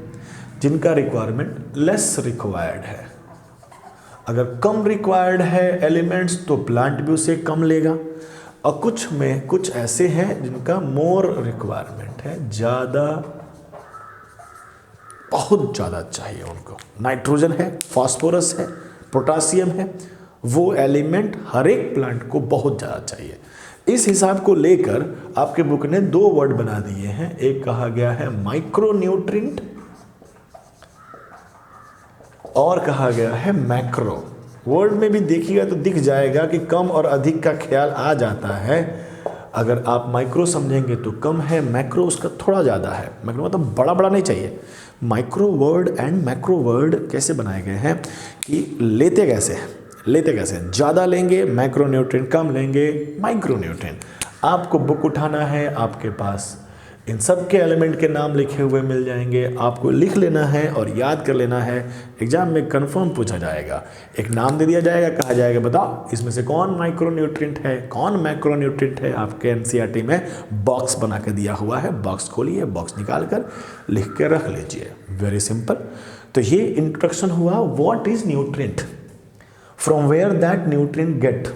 जिनका रिक्वायरमेंट लेस रिक्वायर्ड है। अगर कम रिक्वायर्ड है एलिमेंट्स तो प्लांट भी उसे कम लेगा, और कुछ में कुछ ऐसे हैं जिनका मोर रिक्वायरमेंट है, ज़्यादा, बहुत ज़्यादा चाहिए उनको। नाइट्रोजन है, फास्फोरस है, पोटासियम है, वो एलिमेंट हर एक प्लांट को बहुत ज़्यादा चाहिए। इस हिसाब को लेकर आपके बुक ने 2 वर्ड बना दिए हैं। एक कहा गया है माइक्रोन्यूट्रिएंट और कहा गया है मैक्रो। वर्ड में भी देखिएगा तो दिख जाएगा कि कम और अधिक का ख्याल आ जाता है। अगर आप माइक्रो समझेंगे तो कम है, मैक्रो उसका थोड़ा ज़्यादा है। मैक्रो मतलब बड़ा बड़ा नहीं चाहिए। Micro word and macro word कैसे बनाए गए हैं कि लेते कैसे हैं, ज़्यादा लेंगे मैक्रोन्यूट्रिएंट, कम लेंगे माइक्रोन्यूट्रिएंट। आपको बुक उठाना है, आपके पास इन सब के एलिमेंट के नाम लिखे हुए मिल जाएंगे, आपको लिख लेना है और याद कर लेना है। एग्जाम में कंफर्म पूछा जाएगा, एक नाम दे दिया जाएगा, कहा जाएगा बताओ इसमें से कौन माइक्रोन्यूट्रिएंट है, कौन मैक्रोन्यूट्रिएंट है। आपके एनसीईआरटी में बॉक्स बना के दिया हुआ है, बॉक्स खोलिए, बॉक्स निकाल कर लिख के रख लीजिए। Very simple. तो ये इंट्रोडक्शन हुआ what is nutrient, from where that nutrient get,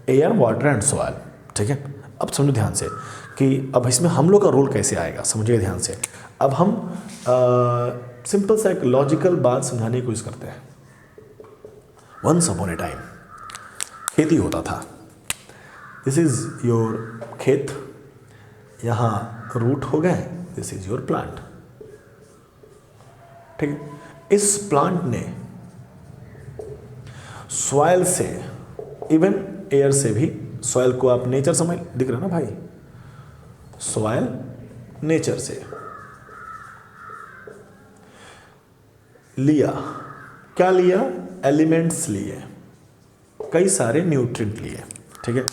air, water and soil, ठीक है। अब समझो ध्यान से कि अब इसमें हम लोग का रोल कैसे आएगा, समझिए ध्यान से। अब हम सिंपल सा एक लॉजिकल बात समझाने की कोशिश करते हैं। वंस अपॉन ए टाइम खेती होता था। दिस इज योर खेत, यहाँ रूट हो गए, दिस इज योर प्लांट, ठीक है। इस प्लांट ने सॉइल से, इवन एयर से भी, सॉइल को आप नेचर समझ, दिख रहा ना भाई, सॉइल नेचर से लिया, क्या लिया, एलिमेंट्स लिए, कई सारे न्यूट्रिएंट लिए, ठीक है।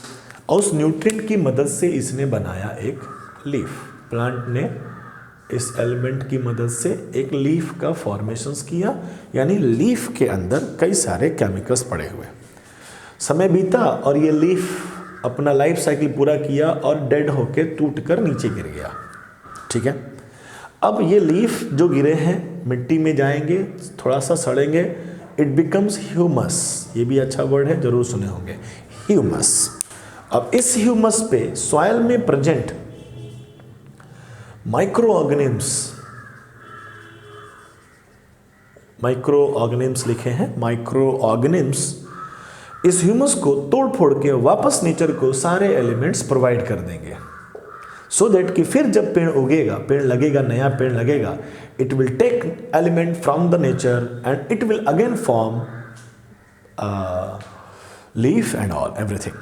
और उस न्यूट्रिएंट की मदद से इसने बनाया एक लीफ। प्लांट ने इस एलिमेंट की मदद से एक लीफ का फॉर्मेशंस किया, यानी लीफ के अंदर कई सारे केमिकल्स पड़े हुए। समय बीता और ये लीफ अपना लाइफ साइकिल पूरा किया और डेड होके टूटकर नीचे गिर गया, ठीक है। अब ये लीफ जो गिरे हैं मिट्टी में जाएंगे, थोड़ा सा सड़ेंगे, इट बिकम्स ह्यूमस। ये भी अच्छा वर्ड है, जरूर सुने होंगे, ह्यूमस। अब इस ह्यूमस पे सॉइल में प्रेजेंट माइक्रो ऑर्गेनिम्स लिखे हैं, माइक्रो ऑर्गेनिम्स इस ह्यूमस को तोड़ फोड़ के वापस नेचर को सारे एलिमेंट्स प्रोवाइड कर देंगे, सो दैट कि फिर जब पेड़ उगेगा, पेड़ लगेगा, नया पेड़ लगेगा, it will take element from the nature and it will again form leaf and all everything.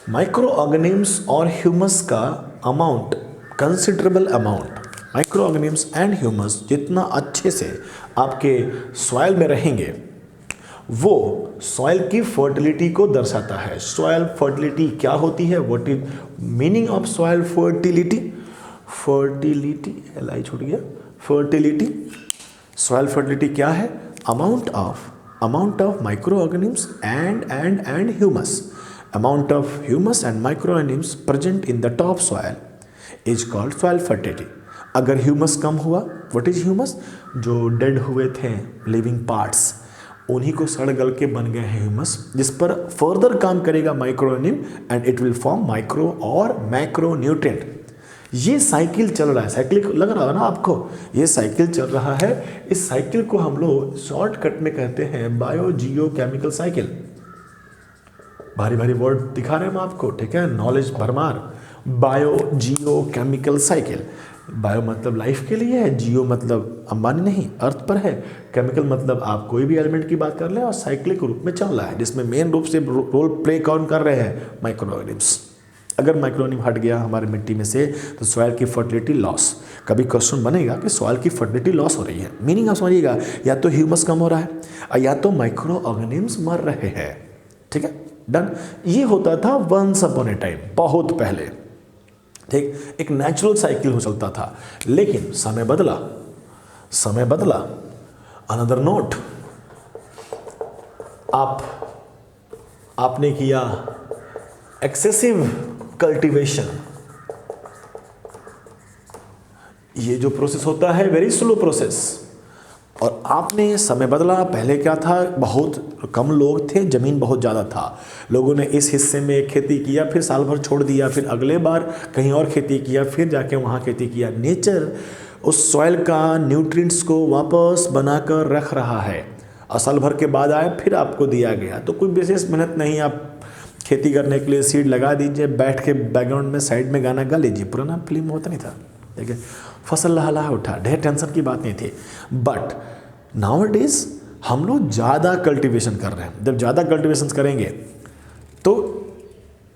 Micro organisms और ह्यूमस का amount, considerable amount, micro organisms and humus जितना अच्छे से आपके सॉइल में रहेंगे, वो सॉइल की फर्टिलिटी को दर्शाता है। सॉइल फर्टिलिटी क्या होती है, what is meaning of soil fertility, fertility, LI छूट गया, फर्टिलिटी, सॉइल फर्टिलिटी क्या है, amount of micro organisms and humus, amount of humus and micro organisms present in the top soil is called soil fertility. अगर ह्यूमस कम हुआ, व्हाट इज ह्यूमस, जो डेड हुए थे लिविंग पार्ट्स, उन्हीं को सड़ गल के बन गए हैं ह्यूमस, जिस पर फर्दर काम करेगा माइक्रोनिम and it will form micro और मैक्रो न्यूट्रिएंट। ये साइकिल चल रहा है, साइकिल लग रहा है ना आपको, ये साइकिल चल रहा है। इस साइकिल को हम लोग शॉर्टकट में कहते हैं बायो जियो केमिकल साइकिल। भारी भारी वर्ड दिखा रहे हैं हम आपको, ठीक है, नॉलेज भरमार। बायो जियो केमिकल साइकिल, बायो मतलब लाइफ के लिए है, जियो मतलब अंबानी नहीं, अर्थ पर है। केमिकल मतलब आप कोई भी एलिमेंट की बात कर लें और साइक्लिक रूप में चल रहा है, जिसमें मेन रूप से रोल प्ले कौन कर रहे हैं, माइक्रो ऑर्गेनिम्स। अगर माइक्रो ऑर्गेनिम हट गया हमारे मिट्टी में से तो सॉइल की फर्टिलिटी लॉस। कभी क्वेश्चन बनेगा कि सॉइल की फर्टिलिटी लॉस हो रही है, मीनिंग आप समझिएगा, या तो ह्यूमस कम हो रहा है और या तो माइक्रो ऑर्गेनिम्स मर रहे हैं। ठीक है, डन। ये होता था वंस अपॉन ए टाइम, बहुत पहले। ठीक, एक नेचुरल साइकिल हो चलता था, लेकिन समय बदला, समय बदला। अनदर नोट, आपने किया एक्सेसिव कल्टीवेशन। ये जो प्रोसेस होता है वेरी स्लो प्रोसेस, और आपने समय बदला। पहले क्या था, बहुत कम लोग थे, ज़मीन बहुत ज़्यादा था, लोगों ने इस हिस्से में खेती किया, फिर साल भर छोड़ दिया, फिर अगले बार कहीं और खेती किया, फिर जाके वहाँ खेती किया। नेचर उस सॉइल का न्यूट्रिएंट्स को वापस बनाकर रख रहा है, और साल भर के बाद आए फिर आपको दिया गया। तो कोई विशेष मेहनत नहीं, आप खेती करने के लिए सीड लगा दीजिए, बैठ के बैकग्राउंड में साइड में गाना गा लीजिए। पुराना फिल्म होता नहीं था, ठीक है, फसल लहलहा उठा, ढेर टेंशन की बात नहीं थी। बट नाउअडेज हम लोग ज़्यादा कल्टीवेशन कर रहे हैं। जब ज़्यादा कल्टीवेशन करेंगे तो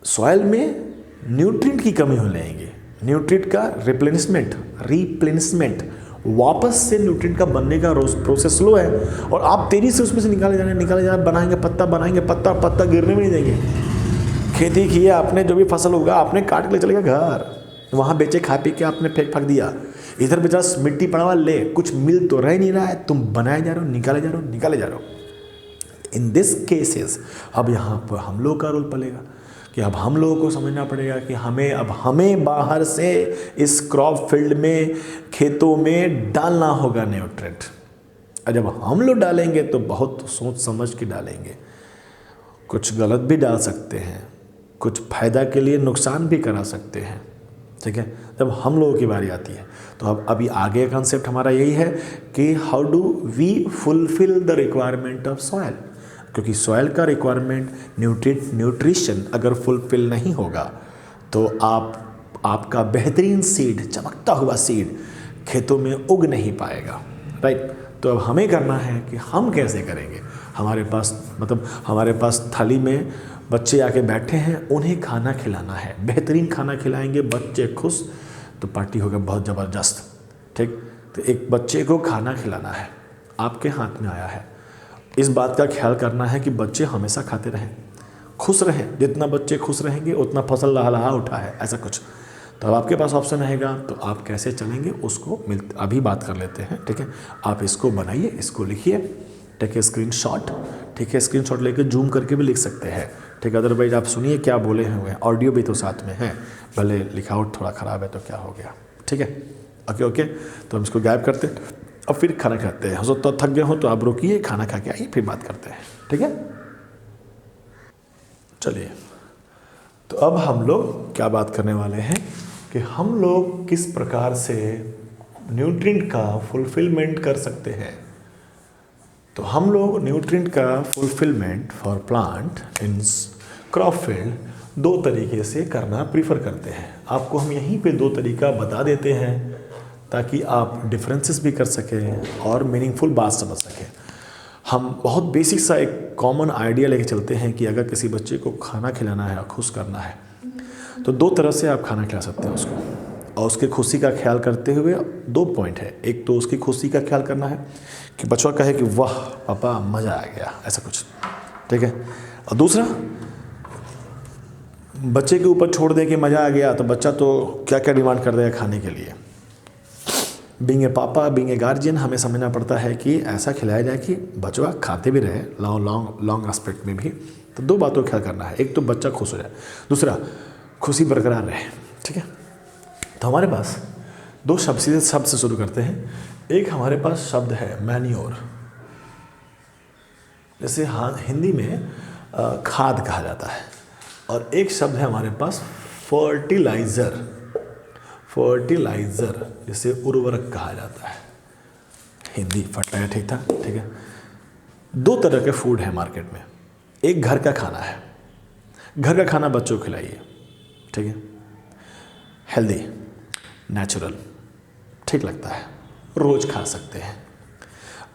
सॉइल में न्यूट्रिएंट की कमी हो जाएगी, न्यूट्रिएंट का रिप्लेनिशमेंट वापस से न्यूट्रिएंट का बनने का प्रोसेस स्लो है, और आप तेजी से उसमें से निकाले जा रहे हैं, बनाएंगे पत्ता, पत्ता गिरने में नहीं देंगे। खेती की है आपने, जो भी फसल होगा आपने काट के ले चलेगा घर, वहाँ बेचे खा पी के आपने फेंक दिया। इधर बेचारा मिट्टी पड़ा हुआ ले, कुछ मिल तो रह नहीं रहा है, तुम बनाए जा रहे हो, निकाले जा रहे हो। इन दिस केसेस अब यहाँ पर हम लोग का रोल पड़ेगा कि अब हम लोगों को समझना पड़ेगा कि हमें बाहर से इस क्रॉप फील्ड में, खेतों में डालना होगा न्यूट्रिएंट। और जब हम लोग डालेंगे तो बहुत सोच समझ के डालेंगे, कुछ गलत भी डाल सकते हैं, कुछ फायदा के लिए नुकसान भी करा सकते हैं। ठीक है, जब हम लोगों की बारी आती है तो अब अभी आगे कंसेप्ट हमारा यही है कि how do we fulfil the requirement of soil, क्योंकि सॉइल का रिक्वायरमेंट न्यूट्रिशन अगर फुलफिल नहीं होगा तो आपका बेहतरीन सीड, चमकता हुआ सीड खेतों में उग नहीं पाएगा। राइट, तो अब हमें करना है कि हम कैसे करेंगे। हमारे पास थाली में बच्चे आके बैठे हैं, उन्हें खाना खिलाना है, बेहतरीन खाना खिलाएंगे, बच्चे खुश तो पार्टी होगा बहुत ज़बरदस्त। ठीक, तो एक बच्चे को खाना खिलाना है, आपके हाथ में आया है। इस बात का ख्याल करना है कि बच्चे हमेशा खाते रहें, खुश रहें। जितना बच्चे खुश रहेंगे उतना फसल लहलहा उठा है, ऐसा कुछ। तो अब आपके पास ऑप्शन रहेगा, तो आप कैसे चलेंगे उसको अभी बात कर लेते हैं। ठीक है, आप इसको बनाइए, इसको लिखिए, ठीक है, स्क्रीनशॉट। ठीक है, स्क्रीनशॉट लेके जूम करके भी लिख सकते हैं। ठीक है, अदरवाइज आप सुनिए क्या बोले हुए, ऑडियो भी तो साथ में है, भले लिखावट थोड़ा ख़राब है तो क्या हो गया। ठीक है, ओके, तो हम इसको गायब करते हैं और फिर खाना खाते हैं। हो तो थक गए हो तो आप रुकिए, खाना खा के आइए, फिर बात करते हैं। ठीक है, चलिए, तो अब हम लोग क्या बात करने वाले हैं कि हम लोग किस प्रकार से न्यूट्रिएंट का फुलफिलमेंट कर सकते हैं। तो हम लोग न्यूट्रिएंट का fulfilment for plant in crop field 2 तरीके से करना प्रीफर करते हैं। आपको हम यहीं पे 2 तरीका बता देते हैं ताकि आप डिफरेंसेस भी कर सकें और मीनिंगफुल बात समझ सकें। हम बहुत बेसिक सा एक कॉमन आइडिया लेके चलते हैं कि अगर किसी बच्चे को खाना खिलाना है और खुश करना है तो 2 तरह से आप खाना खिला सकते हैं उसको, और उसके खुशी का ख्याल करते हुए 2 पॉइंट है। एक तो उसकी खुशी का ख्याल करना है कि बच्चा कहे कि वाह पापा मज़ा आ गया, ऐसा कुछ। ठीक है, और दूसरा बच्चे के ऊपर छोड़ दें कि मज़ा आ गया, तो बच्चा तो क्या क्या डिमांड कर देगा खाने के लिए। बीइंग ए पापा, बीइंग ए गार्जियन, हमें समझना पड़ता है कि ऐसा खिलाया जाए कि बच्चा खाते भी रहे लॉन्ग एस्पेक्ट में भी। तो 2 बातों का ख्याल करना है, एक तो बच्चा खुश हो जाए, दूसरा खुशी बरकरार रहे। ठीक है, तो हमारे पास 2 शब्द से शुरू करते हैं। एक हमारे पास शब्द है मैन्योर, जैसे हिंदी में खाद कहा जाता है, और एक शब्द है हमारे पास फर्टिलाइज़र, जिसे उर्वरक कहा जाता है। हिंदी फट है, ठीक था। ठीक है, 2 तरह के फूड है मार्केट में। एक घर का खाना है, घर का खाना बच्चों को खिलाइए, ठीक है, हेल्दी, नेचुरल, ठीक लगता है, रोज़ खा सकते हैं।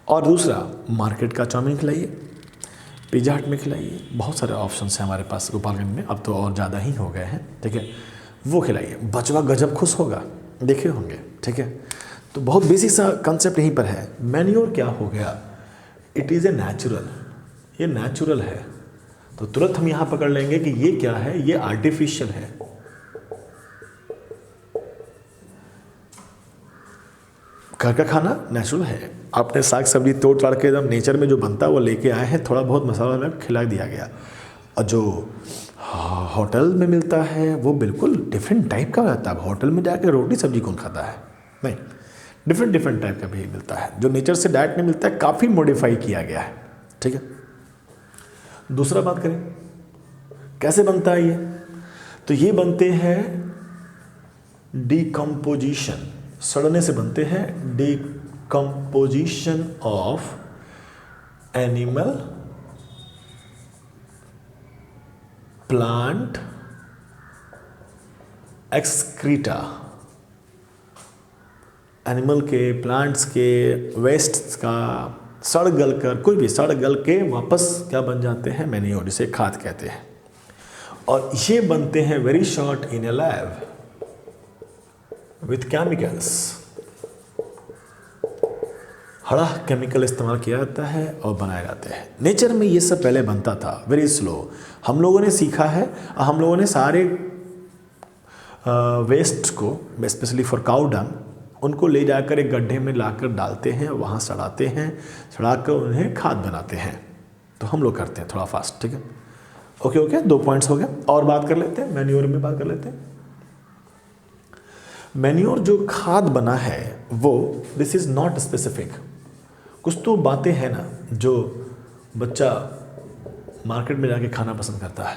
और दूसरा, मार्केट का चाउमीन खिलाइए, पिज़्ज़ा हट में खिलाइए, बहुत सारे ऑप्शंस हैं हमारे पास गोपालगंज में, अब तो और ज़्यादा ही हो गए हैं, ठीक है। वो खिलाइए, बचवा गजब खुश होगा, देखे होंगे, ठीक है। तो बहुत बेसिक सा कंसेप्ट यहीं पर है। मैन्योर क्या हो गया, इट इज़ ए नेचुरल, ये नेचुरल है, तो तुरंत हम यहाँ पकड़ लेंगे कि ये क्या है, ये आर्टिफिशियल है। घर का खाना नेचुरल है, आपने साग सब्जी तोड़ ताड़ के एकदम नेचर में जो बनता है वो लेके आए हैं, थोड़ा बहुत मसाला में खिला दिया गया। और जो होटल में मिलता है वो बिल्कुल डिफरेंट टाइप का रहता है। होटल में जाकर रोटी सब्जी कौन खाता है, नहीं, डिफरेंट टाइप का भी मिलता है, जो नेचर से डाइट में मिलता है, काफ़ी मॉडिफाई किया गया है, ठीक है। दूसरा बात करें कैसे बनता है ये, तो ये बनते हैं डिकम्पोजिशन, सड़ने से बनते हैं, decomposition of animal, plant excreta, animal के, प्लांट्स के वेस्ट का सड़ गल कर, कोई भी सड़ गल के वापस क्या बन जाते हैं, मैन्योर, जिसे खाद कहते हैं। और ये बनते हैं very short in a lab with chemicals, हड़ा केमिकल इस्तेमाल किया जाता है और बनाए जाते हैं। नेचर में ये सब पहले बनता था वेरी स्लो, हम लोगों ने सीखा है, हम लोगों ने सारे वेस्ट को, स्पेशली फॉर काउ डंग, उनको ले जाकर एक गड्ढे में लाकर डालते हैं, वहाँ सड़ाते हैं, सड़ाकर उन्हें खाद बनाते हैं। तो हम लोग करते हैं थोड़ा फास्ट, ठीक है। ओके, 2 पॉइंट्स हो गए। और बात कर लेते हैं मैन्योर में, बात कर लेते हैं। मैन्योर जो खाद बना है वो दिस इज़ नॉट स्पेसिफिक। कुछ तो बातें हैं ना जो बच्चा मार्केट में जाके खाना पसंद करता है,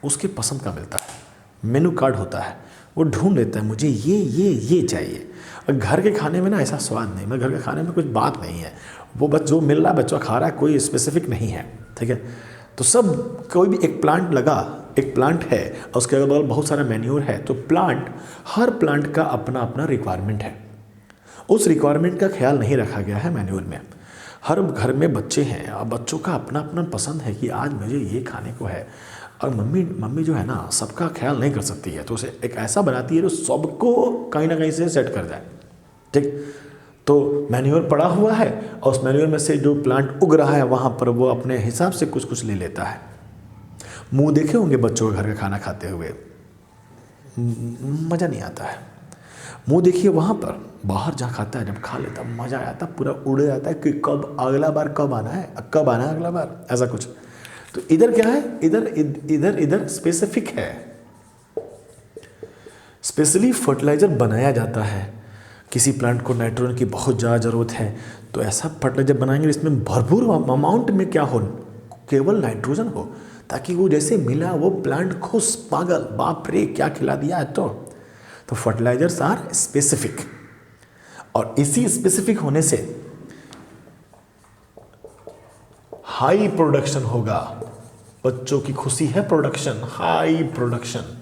उसके पसंद का मिलता है, मेनू कार्ड होता है, वो ढूंढ लेता है मुझे ये चाहिए। और घर के खाने में ना ऐसा स्वाद नहीं, मतलब घर के खाने में कुछ बात नहीं है, वो जो मिल रहा है बच्चा खा रहा है, कोई स्पेसिफिक नहीं है, ठीक है। तो सब, कोई भी एक प्लांट लगा, एक प्लांट है और उसके अगल बगल बहुत सारा मैन्योर है, तो प्लांट, हर प्लांट का अपना अपना रिक्वायरमेंट है, उस रिक्वायरमेंट का ख्याल नहीं रखा गया है मैन्योर में। हर घर में बच्चे हैं और बच्चों का अपना अपना पसंद है कि आज मुझे ये खाने को है, और मम्मी जो है ना सबका ख्याल नहीं कर सकती है, तो उसे एक ऐसा बनाती है जो सबको कहीं ना कहीं से सेट कर जाए, ठीक। तो मैन्योर पड़ा हुआ है और उस मैन्योर में से जो प्लांट उग रहा है वहाँ पर वो अपने हिसाब से कुछ कुछ ले लेता है। मुंह देखे होंगे बच्चों के घर का खाना खाते हुए, मज़ा नहीं आता है। मुंह देखिए वहाँ पर, बाहर जहाँ खाता है जब खा लेता मज़ा आता, पूरा उड़ जाता है कि कब अगला बार कब आना है, अगला बार, ऐसा कुछ। तो इधर क्या है, इधर स्पेसिफिक है, स्पेशली फर्टिलाइजर बनाया जाता है। किसी प्लांट को नाइट्रोजन की बहुत ज़्यादा ज़रूरत है तो ऐसा फर्टिलाइजर बनाएंगे जिसमें भरपूर अमाउंट में क्या हो, केवल नाइट्रोजन हो, ताकि वो जैसे मिला वो प्लांट खुश, पागल, बाप रे क्या खिला दिया है। तो फर्टिलाइजर्स आर स्पेसिफिक, और इसी स्पेसिफिक होने से हाई प्रोडक्शन होगा। बच्चों की खुशी है प्रोडक्शन, हाई प्रोडक्शन।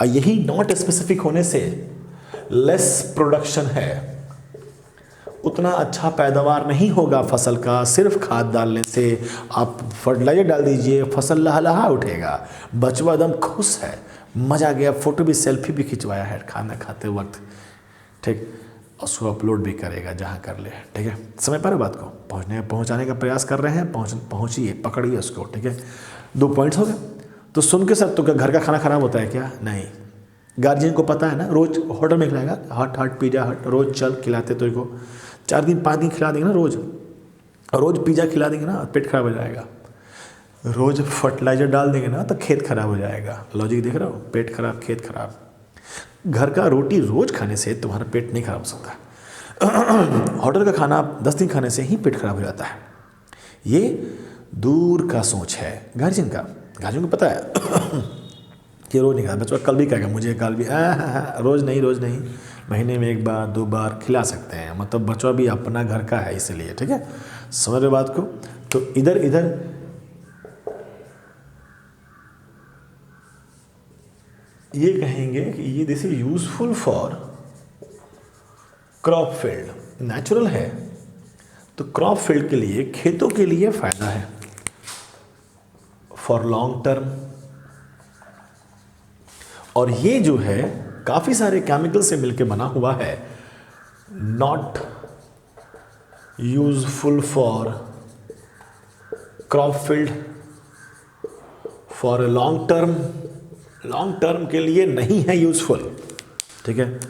और यही नॉट स्पेसिफिक होने से लेस प्रोडक्शन है, उतना अच्छा पैदावार नहीं होगा फसल का। सिर्फ खाद डालने से, आप फर्टिलाइजर डाल दीजिए, फसल लहलहा उठेगा, बचवा एकदम खुश है, मज़ा आ गया, फोटो भी, सेल्फी भी खिंचवाया है खाना खाते वक्त, ठीक, उसको अपलोड भी करेगा जहाँ कर ले, ठीक है। समय पर बात को पहुँचाने का प्रयास कर रहे हैं, पहुँचिए, पकड़िए उसको, ठीक है। 2 पॉइंट्स हो गए। तो सुन के सर, तो क्या घर का खाना खराब होता है क्या? नहीं, गार्जियन को पता है ना, रोज़ होटल में खिलाएगा, हट पिज़्ज़ा हट, रोज़ चल खिलाते, तो को 4 दिन 5 दिन खिला देंगे ना, रोज़ पिज़्ज़ा खिला देंगे ना, पेट खराब हो जाएगा। रोज़ फर्टिलाइजर डाल देंगे ना तो खेत खराब हो जाएगा। लॉजिक देख रहे हो, पेट खराब खेत खराब। घर का रोटी रोज़ खाने से तुम्हारा पेट नहीं खराब हो सकता। होटल का खाना 10 दिन खाने से ही पेट खराब हो जाता है। ये दूर का सोच है गार्जियन को पता है कि रोज़ नहीं खाना, बच्चा कल भी कहेगा मुझे, कल भी रोज़ नहीं, महीने में 1 बार 2 बार खिला सकते हैं, मतलब बच्चा भी अपना घर का है इसलिए, ठीक है। समझ रहे बात को। तो इधर ये कहेंगे कि ये this is useful for crop field natural है, तो क्रॉप फील्ड के लिए, खेतों के लिए फायदा है फॉर लॉन्ग टर्म। और ये जो है काफी सारे केमिकल से मिलकर बना हुआ है, not useful for crop field for long term, long term के लिए नहीं है यूजफुल। ठीक है,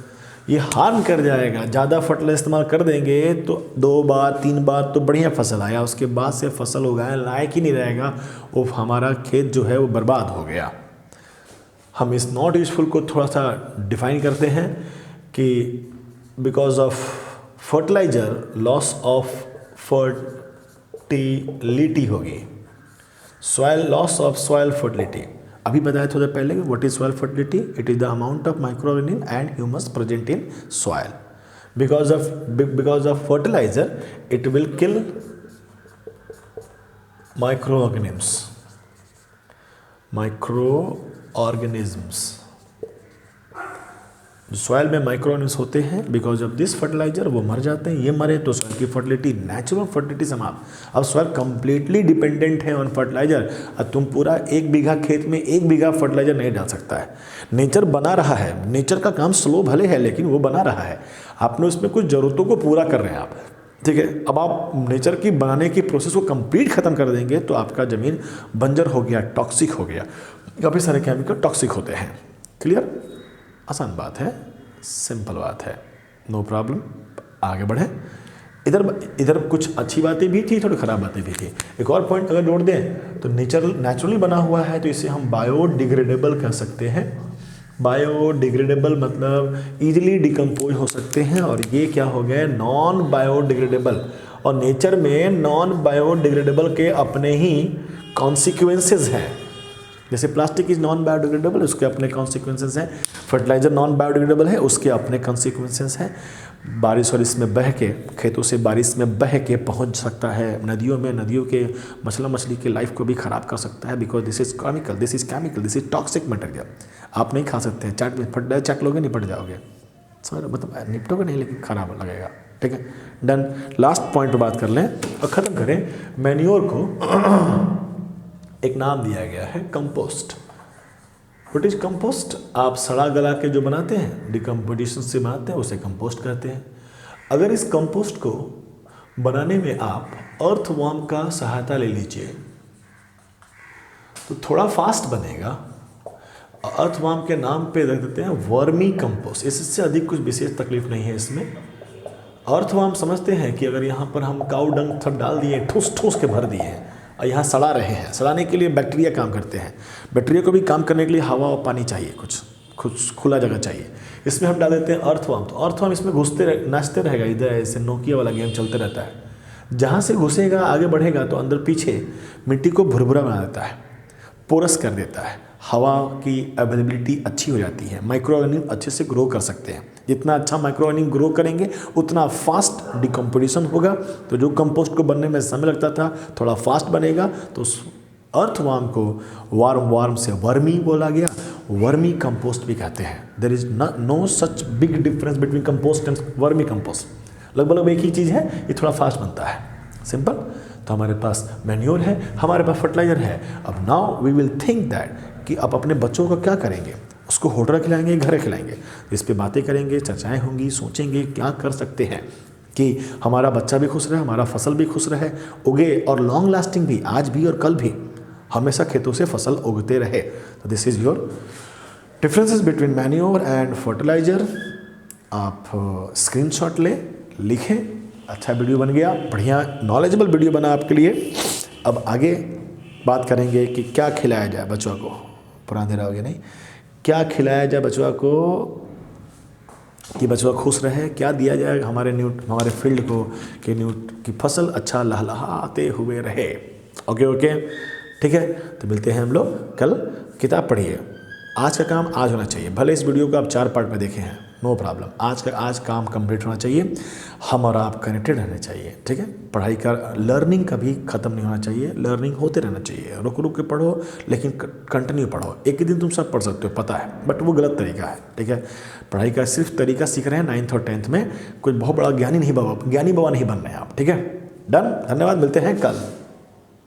ये हार्म कर जाएगा। ज़्यादा फर्टिलाइजर इस्तेमाल कर देंगे तो 2 बार 3 बार तो बढ़िया फसल आया, उसके बाद से फसल उगाए लायक ही नहीं रहेगा, वो हमारा खेत जो है वो बर्बाद हो गया। हम इस नॉट यूजफुल को थोड़ा सा डिफाइन करते हैं कि because of fertiliser loss of fertility होगी, soil loss of soil fertility. अभी बताया थोड़ा पहले what is soil fertility, it is the amount of micro organism and humus present in soil. Because of fertiliser it will kill micro organisms. Soil में माइक्रो ऑर्गेनिज्म्स होते हैं, बिकॉज ऑफ दिस फर्टिलाइजर वो मर जाते हैं। ये मरे तो सॉइल की फर्टिलिटी, नेचुरल फर्टिलिटी समाप्त। अब सॉइल कंप्लीटली डिपेंडेंट है ऑन फर्टिलाइजर। अब तुम पूरा 1 बीघा खेत में 1 बीघा फर्टिलाइजर नहीं डाल सकता है। नेचर बना रहा है, नेचर का काम स्लो भले है लेकिन वो बना रहा है, आपने उसमें कुछ ज़रूरतों को पूरा कर रहे हैं आप। ठीक है, अब आप नेचर की बनाने की प्रोसेस को कंप्लीट ख़त्म कर देंगे तो आपका ज़मीन बंजर हो गया, टॉक्सिक हो गया। काफ़ी सारे केमिकल टॉक्सिक होते हैं। क्लियर? आसान बात है, सिंपल बात है, नो प्रॉब्लम। आगे बढ़े। इधर कुछ अच्छी बातें भी थी, थोड़ी ख़राब बातें भी थी। एक और पॉइंट अगर जोड़ दें तो नेचुरली बना हुआ है तो इसे हम बायोडिग्रेडेबल कह सकते हैं। बायोडिग्रेडेबल मतलब इजीली डिकम्पोज हो सकते हैं, और ये क्या हो गए, नॉन बायोडिग्रेडेबल। और नेचर में नॉन बायोडिग्रेडेबल के अपने ही कॉन्सिक्वेंसेस हैं। जैसे प्लास्टिक इज नॉन बायोडिग्रेडेबल, उसके अपने कॉन्सिक्वेंसेस हैं। फर्टिलाइजर नॉन बायोडिग्रेडेबल है, उसके अपने कॉन्सिक्वेंसेस हैं। बारिश और इसमें बह के, खेतों से बारिश में बह के पहुंच सकता है नदियों में, नदियों के मछली की लाइफ को भी ख़राब कर सकता है। Because this is chemical, this is toxic material. आप नहीं खा सकते हैं, फर्टिलाइजर चाट लोगे, निपट जाओगे, सर मतलब निपटोगे नहीं लेकिन ख़राब लगेगा। ठीक है, डन। लास्ट पॉइंट पर बात कर लें और ख़त्म करें। मैन्योर को एक नाम दिया गया है कंपोस्ट। What is compost? आप सड़ा गला के जो बनाते हैं, डिकम्पोजिशन से बनाते हैं, उसे कंपोस्ट कहते हैं। अगर इस कंपोस्ट को बनाने में आप अर्थवर्म का सहायता ले लीजिए तो थोड़ा फास्ट बनेगा। अर्थवर्म के नाम पे रख देते हैं वर्मी कंपोस्ट। इससे अधिक कुछ विशेष तकलीफ नहीं है इसमें। अर्थवर्म समझते हैं कि अगर यहाँ पर हम काऊ डंग सब डाल दिए, ठूस ठूस के भर दिए और यहाँ सड़ा रहे हैं, सड़ाने के लिए बैक्टीरिया काम करते हैं। बैक्टीरिया को भी काम करने के लिए हवा और पानी चाहिए, कुछ खुला जगह चाहिए। इसमें हम डाल देते हैं अर्थवर्म, तो अर्थवर्म इसमें नाचते रहेगा, इधर ऐसे नोकिया वाला गेम चलते रहता है। जहाँ से घुसेगा आगे बढ़ेगा तो अंदर पीछे मिट्टी को भुरभुरा बना देता है, पोरस कर देता है, हवा की अवेलेबिलिटी अच्छी हो जाती है, माइक्रो ऑर्गेनिज्म अच्छे से ग्रो कर सकते हैं। जितना अच्छा माइक्रो ऑर्गेनिज्म ग्रो करेंगे उतना फास्ट डिकम्पोजिशन होगा। तो जो कंपोस्ट को बनने में समय लगता था थोड़ा फास्ट बनेगा। तो अर्थवर्म को वार्म से वर्मी बोला गया, वर्मी कंपोस्ट भी कहते हैं। There is no such big difference between compost and vermicompost. लगभग एक ही चीज़ है, ये थोड़ा फास्ट बनता है, सिंपल। तो हमारे पास मैन्योर है, हमारे पास फर्टिलाइजर है। अब now we will think that कि आप अपने बच्चों को क्या करेंगे, उसको होटल खिलाएंगे, घर खिलाएंगे। इस पे बातें करेंगे, चर्चाएं होंगी, सोचेंगे क्या कर सकते हैं कि हमारा बच्चा भी खुश रहे, हमारा फसल भी खुश रहे, उगे और लॉन्ग लास्टिंग भी, आज भी और कल भी हमेशा खेतों से फसल उगते रहे। तो this is your differences between manure and fertilizer. आप स्क्रीनशॉट लिखें। अच्छा वीडियो बन गया, बढ़िया नॉलेजेबल वीडियो बना आपके लिए। अब आगे बात करेंगे कि क्या खिलाया जाए बच्चों को, पुराना अंधेरा हो गया नहीं, क्या खिलाया जाए बच्चों को कि बच्चा खुश रहे, क्या दिया जाए हमारे फील्ड को कि की फसल अच्छा लहलहाते हुए रहे। ओके, ठीक है। तो मिलते हैं हम लोग कल। किताब पढ़िए, आज का काम आज होना चाहिए। भले इस वीडियो को आप 4 पार्ट में देखे हैं, नो प्रॉब्लम। आज काम कंप्लीट होना चाहिए, हम और आप कनेक्टेड रहने चाहिए, ठीक है। पढ़ाई का लर्निंग कभी ख़त्म नहीं होना चाहिए, लर्निंग होते रहना चाहिए। रुक रुक के पढ़ो लेकिन कंटिन्यू पढ़ो। एक ही दिन तुम सब पढ़ सकते हो, पता है, बट वो गलत तरीका है, ठीक है। पढ़ाई का सिर्फ तरीका सीख रहे हैं 9th और 10th में, कुछ बहुत बड़ा ज्ञानी बाबा नहीं बनना है आप, ठीक है। डन, धन्यवाद, मिलते हैं कल।